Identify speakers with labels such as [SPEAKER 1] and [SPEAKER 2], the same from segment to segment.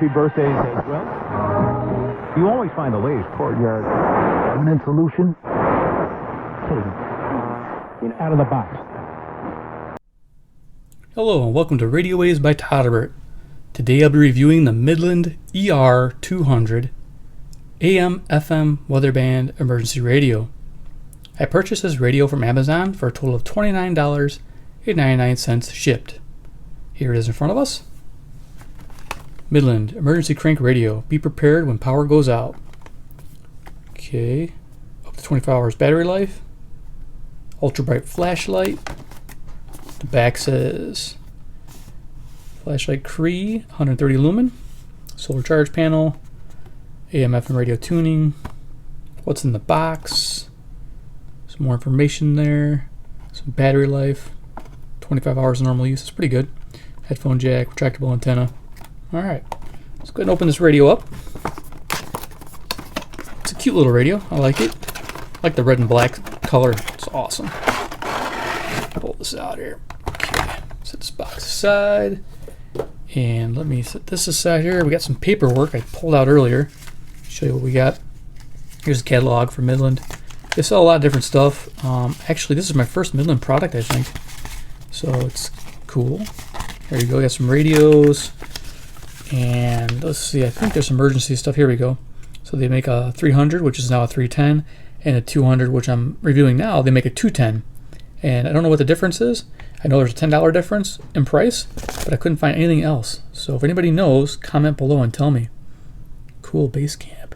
[SPEAKER 1] happy birthdays as well. You always find the latest courtyard feminine solution. Out of the box.
[SPEAKER 2] Hello and welcome to Radio Waves by Todderbert. Today I'll be reviewing the Midland ER200 AM/FM weather band emergency radio. I purchased this radio from Amazon for a total of $29.99 shipped. Here it is in front of us. Midland emergency crank radio. Be prepared when power goes out. Okay, up to 24 hours battery life. Ultra bright flashlight. The back says flashlight Cree, 130 lumen. Solar charge panel. AM/FM radio tuning. What's in the box? Some more information there. Some battery life. 25 hours of normal use. It's pretty good. Headphone jack, retractable antenna. Alright, let's go ahead and open this radio up. It's a cute little radio. I like it. I like the red and black color. It's awesome. Pull this out here. Okay, set this box aside. And let me set this aside here. We got some paperwork I pulled out earlier. Show you what we got. Here's a catalog for Midland. They sell a lot of different stuff. Actually, this is my first Midland product, I think. So it's cool. There you go. We got some radios. And let's see, I think there's some emergency stuff. Here we go. So they make a 300, which is now a 310, and a 200, which I'm reviewing now. They make a 210. And I don't know what the difference is. I know there's a $10 difference in price, but I couldn't find anything else. So if anybody knows, comment below and tell me. Cool base camp.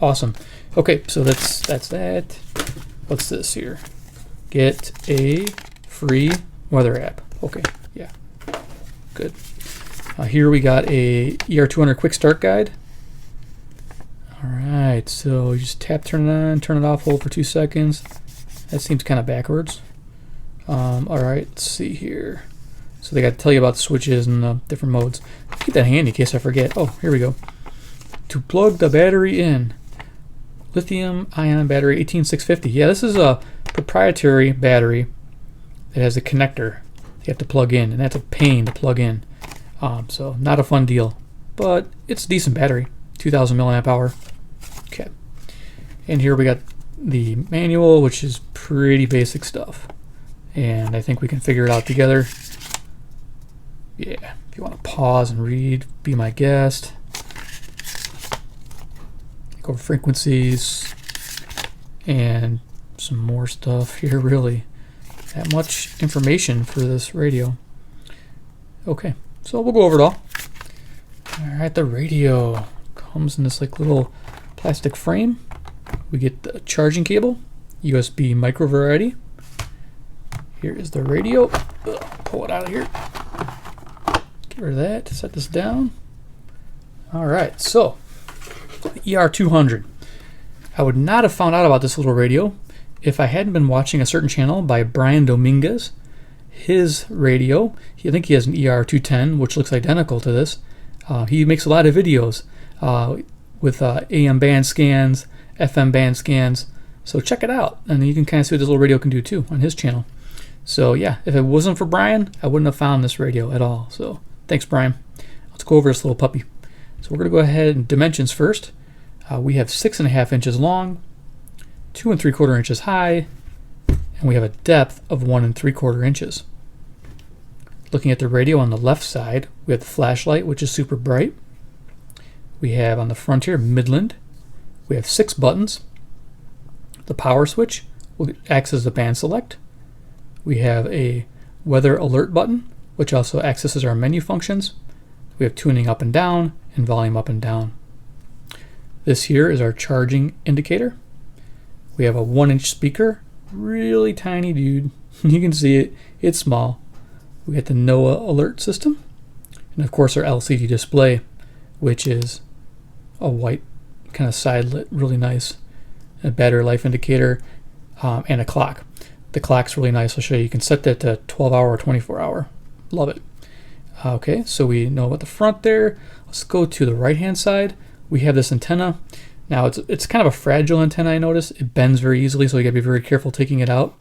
[SPEAKER 2] Awesome. Okay, so that's that. What's this here? Get a free weather app. Okay, yeah. Good. Here we got a ER200 quick start guide. Alright, so you just tap, turn it on, turn it off, hold for 2 seconds. That seems kind of backwards. Alright, let's see here. So they got to tell you about the switches and the different modes. Keep that handy in case I forget. Oh, here we go. To plug the battery in. Lithium Ion Battery 18650. Yeah, this is a proprietary battery that has a connector you have to plug in, and that's a pain to plug in. So not a fun deal, but it's a decent battery. 2000 milliamp hour. Okay. And here we got the manual, which is pretty basic stuff. And I think we can figure it out together. Yeah, if you want to pause and read, be my guest. Go over frequencies and some more stuff here, really. That much information for this radio. Okay, so we'll go over it all. Alright, the radio comes in this like little plastic frame. We get the charging cable, USB micro variety. Here is the radio. Pull it out of here. Get rid of that. Set this down. Alright, so the ER200. I would not have found out about this little radio if I hadn't been watching a certain channel by Brian Dominguez. His radio, I think he has an ER210, which looks identical to this. He makes a lot of videos with AM band scans, FM band scans. So check it out, and you can kind of see what this little radio can do too on his channel. So yeah, if it wasn't for Brian, I wouldn't have found this radio at all. So thanks, Brian. Let's go over this little puppy. So we're going to go ahead and dimensions first. We have 6.5 inches long, 2 3/4 inches high, and we have a depth of 1 3/4 inches. Looking at the radio on the left side, we have the flashlight, which is super bright. We have on the front here, Midland. We have 6 buttons. The power switch acts as the band select. We have a weather alert button, which also accesses our menu functions. We have tuning up and down and volume up and down. This here is our charging indicator. We have a 1-inch speaker, really tiny dude. You can see it, it's small. We got the NOAA alert system, and of course our LCD display, which is a white kind of side lit, really nice. A battery life indicator, and a clock. The clock's really nice. I'll show you. You can set that to 12 hour or 24 hour. Love it. Okay, so we know about the front there. Let's go to the right hand side. We have this antenna. Now it's kind of a fragile antenna, I notice. It bends very easily, so you gotta be very careful taking it out.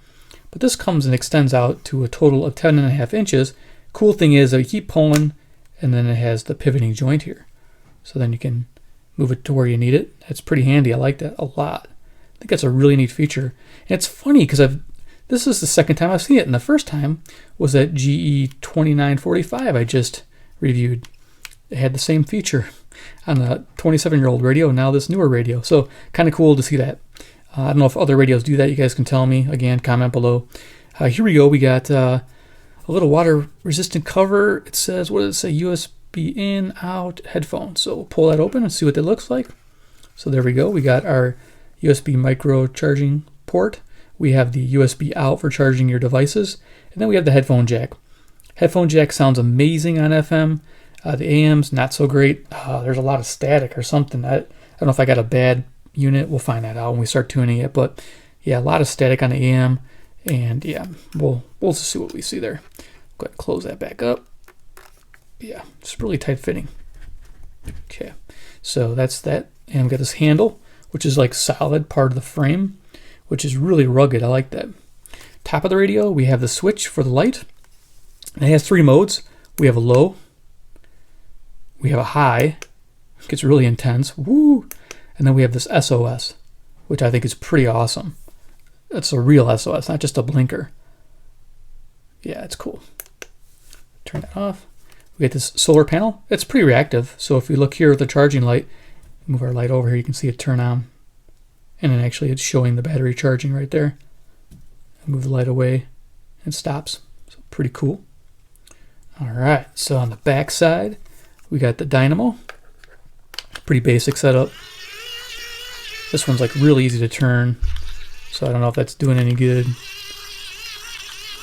[SPEAKER 2] But this comes and extends out to a total of 10.5 inches. Cool thing is that you keep pulling, and then it has the pivoting joint here. So then you can move it to where you need it. That's pretty handy. I like that a lot. I think that's a really neat feature. And it's funny because this is the second time I've seen it, and the first time was at GE 2945 I just reviewed. It had the same feature on a 27-year-old radio, and now this newer radio. So kind of cool to see that. I don't know if other radios do that. You guys can tell me. Again, comment below. Here we go. We got a little water-resistant cover. It says, what does it say? USB in, out, headphones. So we'll pull that open and see what that looks like. So there we go. We got our USB micro charging port. We have the USB out for charging your devices. And then we have the headphone jack. Headphone jack sounds amazing on FM. The AM's not so great. There's a lot of static or something. I don't know if I got a bad unit. We'll find that out when we start tuning it. But yeah, a lot of static on the AM. And yeah, we'll see what we see there. Go ahead and close that back up. Yeah, it's really tight fitting. Okay, so that's that. And we got this handle, which is like solid part of the frame, which is really rugged. I like that. Top of the radio, we have the switch for the light. It has 3 modes. We have a low. We have a high. It gets really intense. Woo! And then we have this SOS, which I think is pretty awesome. It's a real SOS, not just a blinker. Yeah, it's cool. Turn that off. We get this solar panel. It's pretty reactive. So if we look here at the charging light, move our light over here, you can see it turn on. And then actually it's showing the battery charging right there. Move the light away and stops. So pretty cool. All right, so on the back side, we got the Dynamo. Pretty basic setup. This one's like really easy to turn. So I don't know if that's doing any good.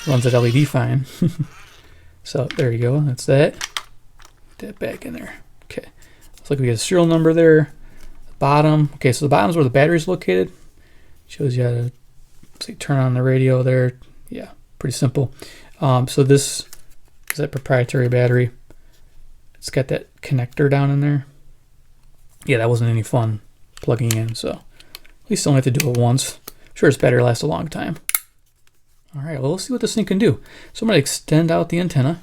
[SPEAKER 2] Runs at LED fine. So there you go. That's that. Put that back in there. Okay. Looks like we get a serial number there. Bottom. Okay, so the bottom is where the battery is located. Shows you how to say, turn on the radio there. Yeah, pretty simple. So this is that proprietary battery. It's got that connector down in there. Yeah, that wasn't any fun plugging in. So at least I only have to do it once. Sure, this battery lasts a long time. All right, well, let's see what this thing can do. So I'm going to extend out the antenna,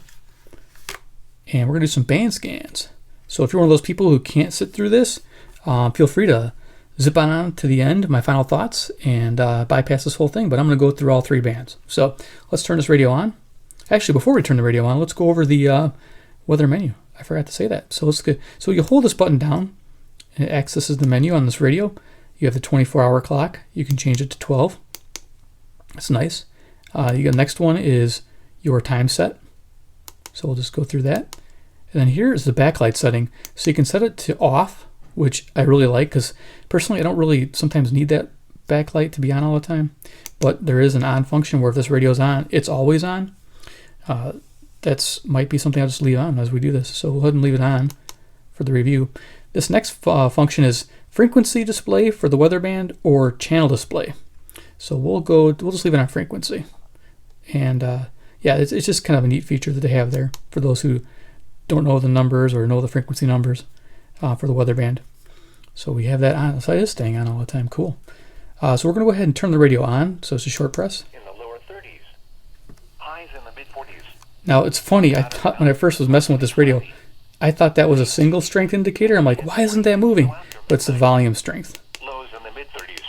[SPEAKER 2] and we're going to do some band scans. So if you're one of those people who can't sit through this, feel free to zip on to the end, my final thoughts, and bypass this whole thing. But I'm going to go through all 3 bands. So let's turn this radio on. Actually, before we turn the radio on, let's go over the weather menu. I forgot to say that. So let's go. So you hold this button down, and it accesses the menu on this radio. You have the 24-hour clock. You can change it to 12. That's nice. You got the next one is your time set. So we'll just go through that. And then here is the backlight setting. So you can set it to off, which I really like because personally I don't really sometimes need that backlight to be on all the time. But there is an on function where if this radio is on, it's always on. That's might be something I'll just leave on as we do this. So we'll go ahead and leave it on for the review. This next function is frequency display for the weather band or channel display. So we'll just leave it on frequency. And yeah, it's just kind of a neat feature that they have there for those who don't know the numbers or know the frequency numbers for the weather band. So we have that on. So it is staying on all the time. Cool. So we're going to go ahead and turn the radio on. So it's a short press.
[SPEAKER 3] In the lower 30s, highs in the mid 40s.
[SPEAKER 2] Now it's funny. I thought when I first was messing with this radio, I thought that was a single strength indicator. I'm like, why isn't that moving? But it's the volume strength.
[SPEAKER 3] Lows in the mid 30s.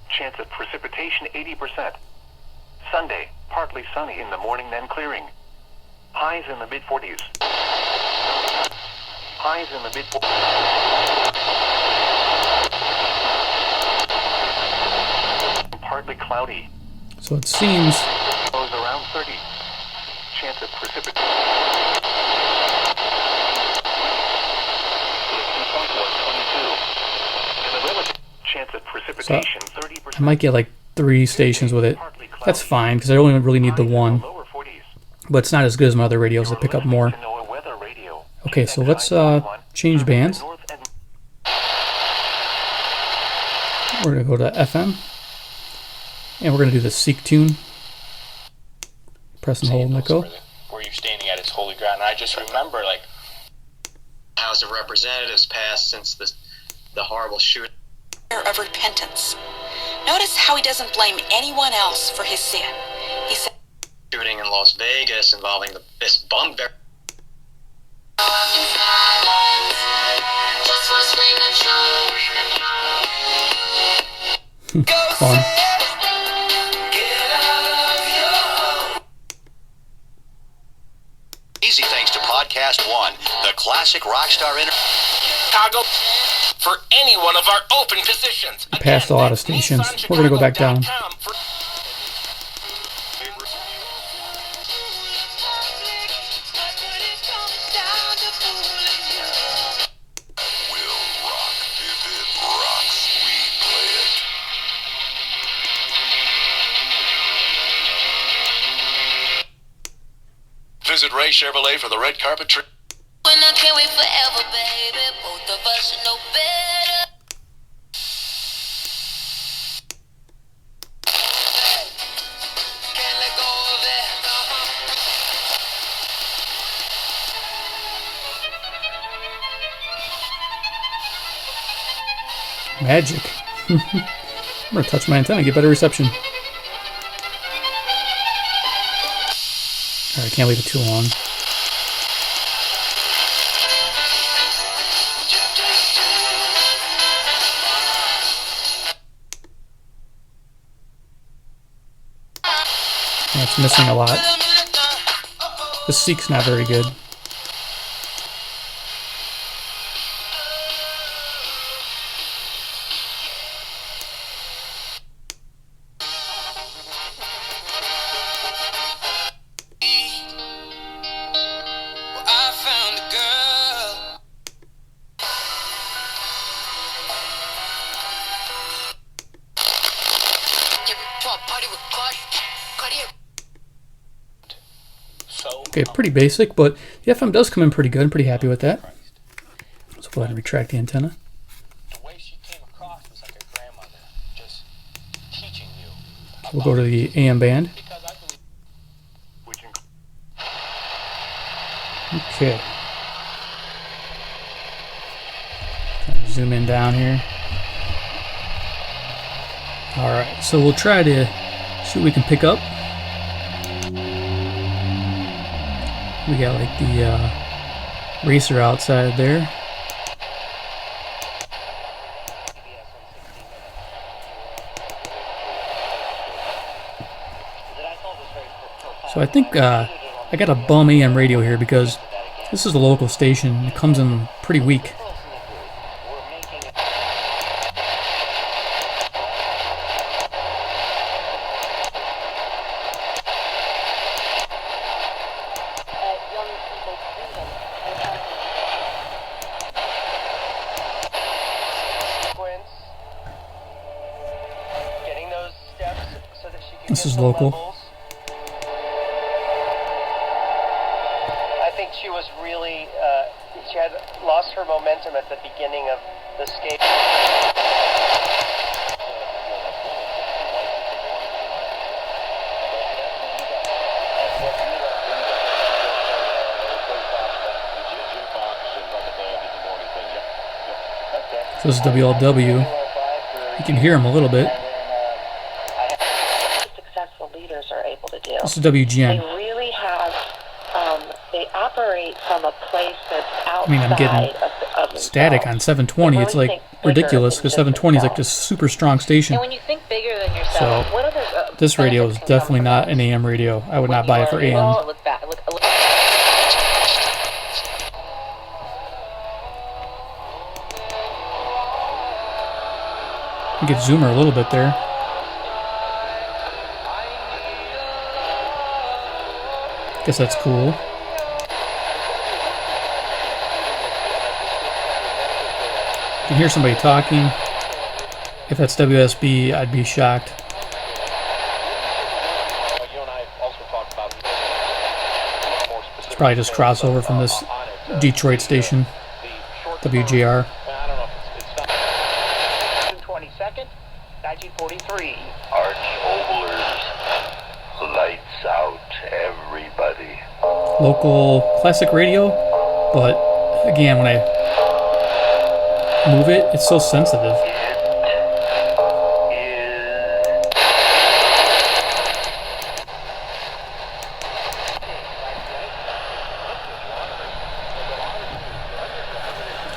[SPEAKER 3] Chance of precipitation 80%. Sunday, partly sunny in the morning, then clearing. Highs in the mid 40s. Highs in the mid 40s. Partly cloudy.
[SPEAKER 2] So it seems
[SPEAKER 3] Lows around 30. Chance of precipitation. Chance of precipitation 30%.
[SPEAKER 2] I might get like 3 stations with it. That's fine because I only really need the one. But it's not as good as my other radios that pick up more. Okay, so let's change bands. We're going to go to FM. And we're going to do the Seek tune. Press and hold and let go.
[SPEAKER 4] Where you're standing at its holy ground. And I just remember, like, House of Representatives passed since the horrible shooting
[SPEAKER 5] of repentance. Notice how he doesn't blame anyone else for his sin. He said,
[SPEAKER 4] shooting in Las Vegas involving this bum.
[SPEAKER 2] Fun.
[SPEAKER 6] Easy thanks to Podcast One, the classic rockstar Chicago for any one of our open positions.
[SPEAKER 2] We passed a lot of stations. We're going to go back down.
[SPEAKER 6] Visit Ray Chevrolet for the red carpet trip.
[SPEAKER 7] When I can't wait forever, baby. Both of us should know better. Can't let go of it.
[SPEAKER 2] Magic. I'm going to touch my antenna, get better reception. Alright, can't leave it too long. Yeah, it's missing a lot. The seek's not very good.
[SPEAKER 7] I found a girl. Party with Cardi.
[SPEAKER 2] Okay, pretty basic, but the FM does come in pretty good. I'm pretty happy with that. Let's go ahead and retract the antenna.
[SPEAKER 4] The way she came across was like a grandmother, just teaching you.
[SPEAKER 2] We'll go to the AM band.
[SPEAKER 4] Because I believe
[SPEAKER 2] Okay. Trying to zoom in down here. Alright, so we'll try to see what we can pick up. We got like the racer outside there. So I think I got a bum AM radio here because this is a local station. It comes in pretty weak. This is local.
[SPEAKER 8] I think she was really, she had lost her momentum at the beginning of the skate.
[SPEAKER 2] So this is WLW. You can hear them a little bit.
[SPEAKER 9] Successful leaders are able to do.
[SPEAKER 2] This is WGN.
[SPEAKER 9] They really have, they operate from a place that's outside
[SPEAKER 2] I mean, I'm getting
[SPEAKER 9] of
[SPEAKER 2] static on 720. It's like ridiculous because 720 is like this super strong station.
[SPEAKER 9] And when you think bigger than
[SPEAKER 2] So
[SPEAKER 9] yourself, what other
[SPEAKER 2] this radio is definitely not an AM radio. I would not buy it for AM. You could zoom her a little bit there. Guess that's cool. You can hear somebody talking. If that's WSB, I'd be shocked. It's probably just crossover from this Detroit station, WGR.
[SPEAKER 8] 22nd, 1943.
[SPEAKER 10] Arch Ovalers, lights out, everybody.
[SPEAKER 2] Local classic radio, but again, when I move it, it's so sensitive.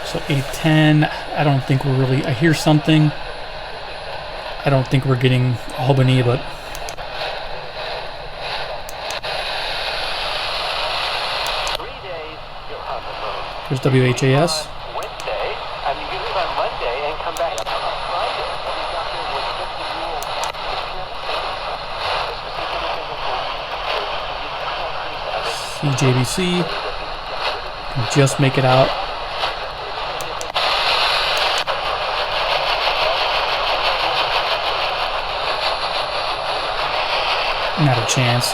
[SPEAKER 2] So 810, I don't think we're really, I hear something. I don't think we're getting Albany, but here's WHAS.
[SPEAKER 3] Wednesday, and you can leave on Monday and come back on Friday.
[SPEAKER 2] CJBC. Can just make it out. Not a chance.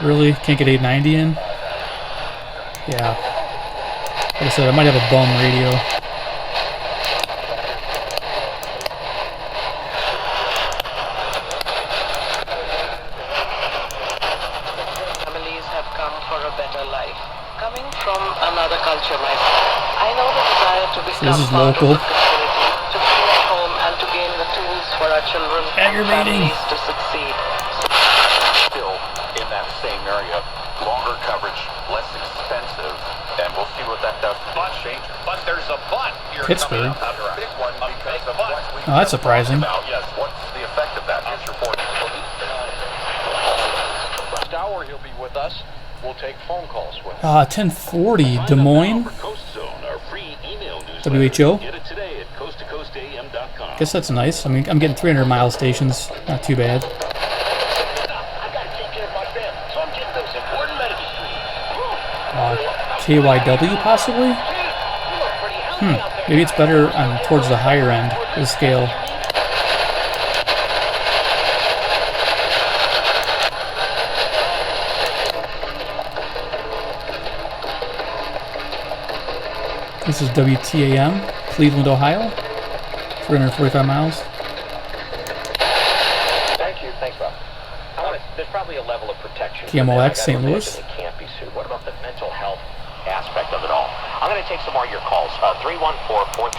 [SPEAKER 2] Really? Can't get 890 in? Yeah. Like I said, I might have a bum radio.
[SPEAKER 11] Families have come for a better life. Coming from another culture myself, I know the desire to become
[SPEAKER 2] this is
[SPEAKER 11] part
[SPEAKER 2] local.
[SPEAKER 11] of the community, to feel at home and to gain the tools for our children and families to succeed.
[SPEAKER 3] Still in that same area, longer coverage, less expensive, and we'll see what that does to the exchange. But there's a but here.
[SPEAKER 2] Pittsburgh.
[SPEAKER 3] A big one because of what we
[SPEAKER 2] Oh, that's surprising.
[SPEAKER 3] Yes, what's the effect of that? Here's your report. Next hour he'll be with us. We'll take phone calls with him.
[SPEAKER 2] 1040 Des Moines. WHO. Guess that's nice. I mean, I'm getting 300 mile stations. Not too bad. KYW possibly? Maybe it's better towards the higher end of the scale. This is WTAM, Cleveland, Ohio. 345 miles.
[SPEAKER 3] Thank you. Thanks, Rob. There's probably a level of protection.
[SPEAKER 2] KMOX, St. Louis.
[SPEAKER 3] It can't be sued. What about the mental health aspect of it all? I'm going to take some more of your calls. 314-4.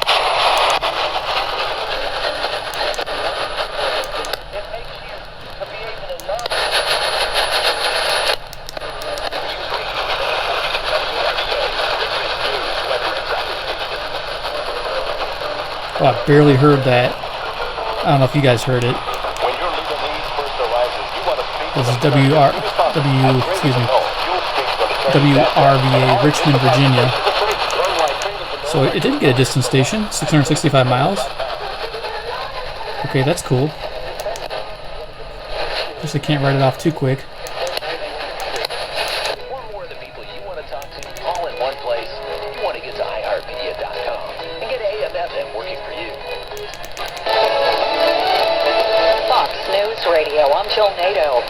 [SPEAKER 2] Oh, I barely heard that. I don't know if you guys heard it. This is WRVA, Richmond, Virginia. So it didn't get a distance station, 665 miles. Okay, that's cool. Guess I can't write it off too quick.
[SPEAKER 9] Radio, I'm Jill Nato.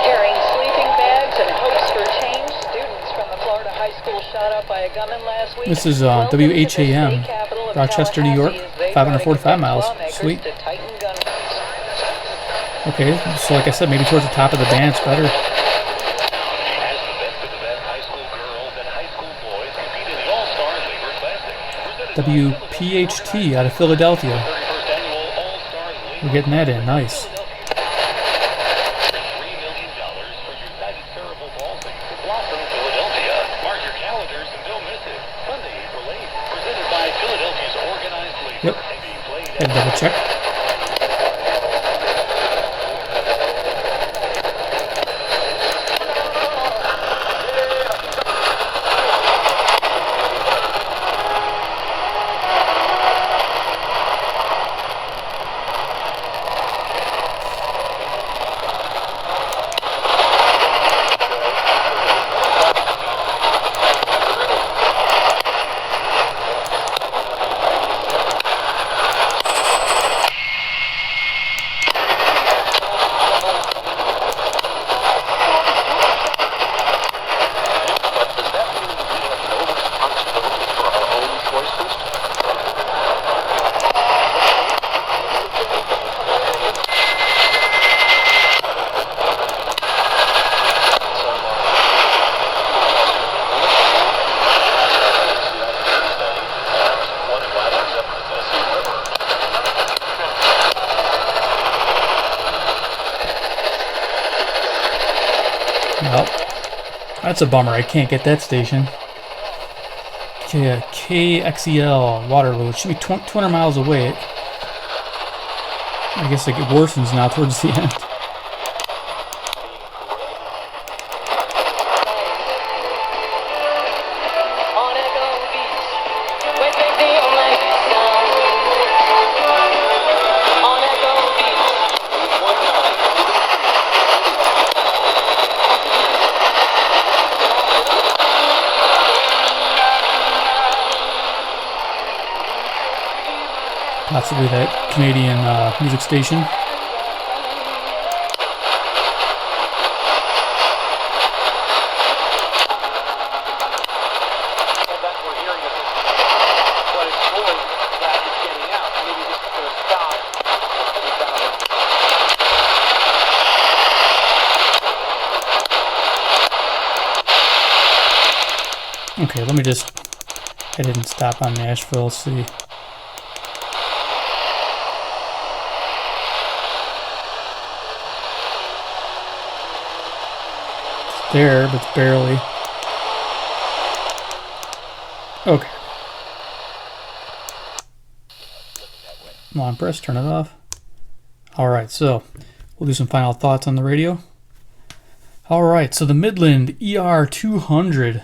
[SPEAKER 9] Carrying sleeping bags and hopes for change, students from the Florida high school shot up by a gunman last week.
[SPEAKER 2] This is WHAM, Rochester, New York, 545 miles. Sweet. Okay, so like I said, maybe towards the top of the band, it's better. WPHT out of Philadelphia. We're getting that in, nice. Yep. Had to double check. That's a bummer. I can't get that station. KXEL Waterloo. It should be 200 miles away. I guess it worsens now towards the end. Possibly that Canadian music station. Okay, let me just, I didn't stop on Nashville, let's see. There, but it's barely. Okay. Come on, press, turn it off. Alright, so we'll do some final thoughts on the radio. Alright, so the Midland ER200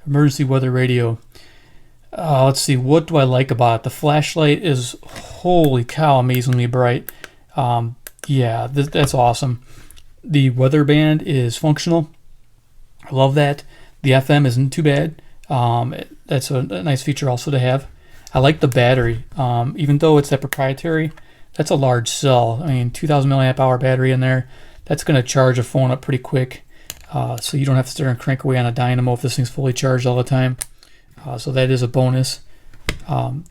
[SPEAKER 2] emergency weather radio. Let's see, what do I like about it? The flashlight is, holy cow, amazingly bright. Yeah, that's awesome. The weather band is functional. I love that. The FM isn't too bad. That's a nice feature also to have. I like the battery. Even though it's that proprietary, that's a large cell. I mean, 2,000 milliamp hour battery in there. That's going to charge a phone up pretty quick. So you don't have to sit there and crank away on a Dynamo if this thing's fully charged all the time. So that is a bonus. The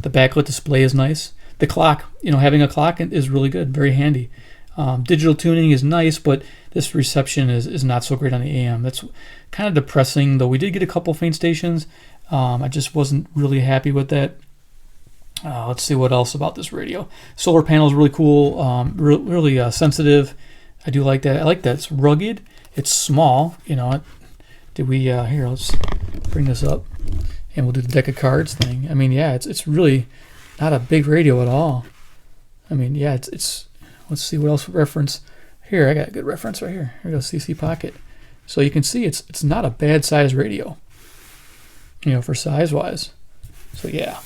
[SPEAKER 2] backlit display is nice. The clock, having a clock is really good, very handy. Digital tuning is nice, but this reception is not so great on the AM. That's kind of depressing, though we did get a couple faint stations. I just wasn't really happy with that. Let's see what else about this radio. Solar panel is really cool, really sensitive. I do like that. I like that it's rugged. It's small. Did we, here, let's bring this up and we'll do the deck of cards thing. I mean, yeah, it's really not a big radio at all. I mean, yeah, it's let's see what else reference. Here, I got a good reference right here. Here we go, CC Pocket. So you can see it's not a bad size radio, for size wise. So yeah,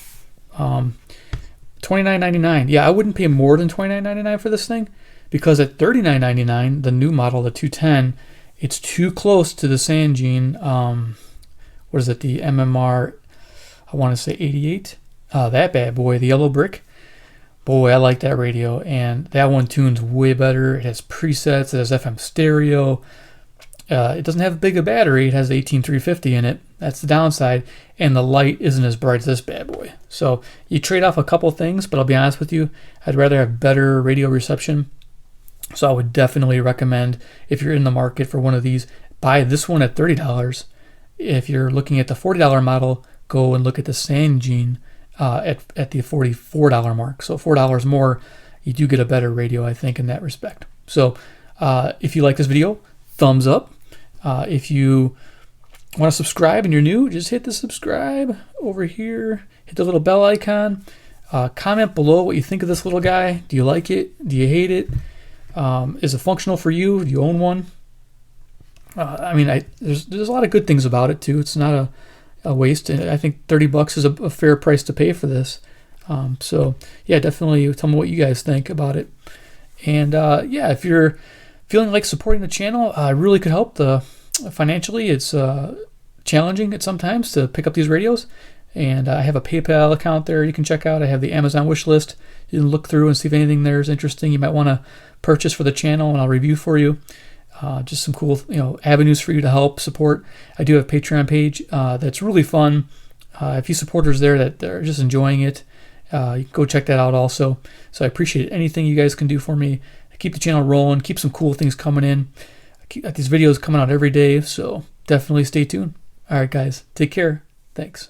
[SPEAKER 2] $29.99. Yeah, I wouldn't pay more than $29.99 for this thing because at $39.99, the new model, the 210, it's too close to the Sangene. What is it? The MMR? I want to say 88. That bad boy, the yellow brick. Boy, I like that radio, and that one tunes way better. It has presets, it has FM stereo. It doesn't have a big a battery. It has 18350 in it. That's the downside, and the light isn't as bright as this bad boy. So you trade off a couple things, but I'll be honest with you, I'd rather have better radio reception. So I would definitely recommend, if you're in the market for one of these, buy this one at $30. If you're looking at the $40 model, go and look at the Sangene at the $44 mark. So $4 more, you do get a better radio, I think, in that respect. So if you like this video, thumbs up. If you want to subscribe and you're new, just hit the subscribe over here. Hit the little bell icon. Comment below what you think of this little guy. Do you like it? Do you hate it? Is it functional for you? Do you own one? There's a lot of good things about it too. It's not a waste. I think $30 is a fair price to pay for this. So yeah, definitely tell me what you guys think about it. And yeah, if you're feeling like supporting the channel, I really could help financially. It's challenging at sometimes to pick up these radios. And I have a PayPal account there you can check out. I have the Amazon wish list. You can look through and see if anything there is interesting you might want to purchase for the channel, and I'll review for you. Just some cool avenues for you to help support. I do have a Patreon page that's really fun. A few supporters there that are just enjoying it. You can go check that out also. So I appreciate anything you guys can do for me. Keep the channel rolling. Keep some cool things coming in. Keep these videos coming out every day. So definitely stay tuned. All right, guys. Take care. Thanks.